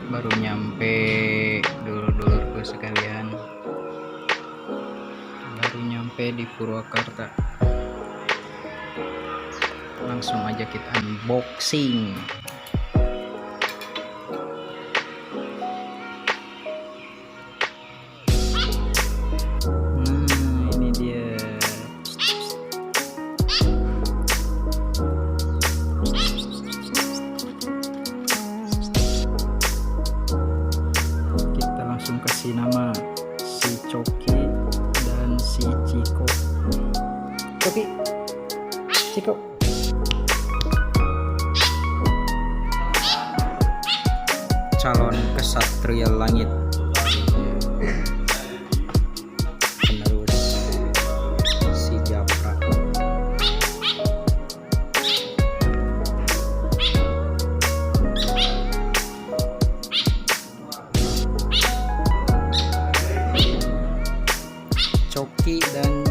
Baru nyampe dulur-dulurku sekalian, baru nyampe di Purwakarta. Langsung aja kita unboxing. Nah, ini dia. Kita langsung kasih nama si Choky dan si Chyko. Choky Chyko. Calon kesatria langit, penerus si Japra. Choky dan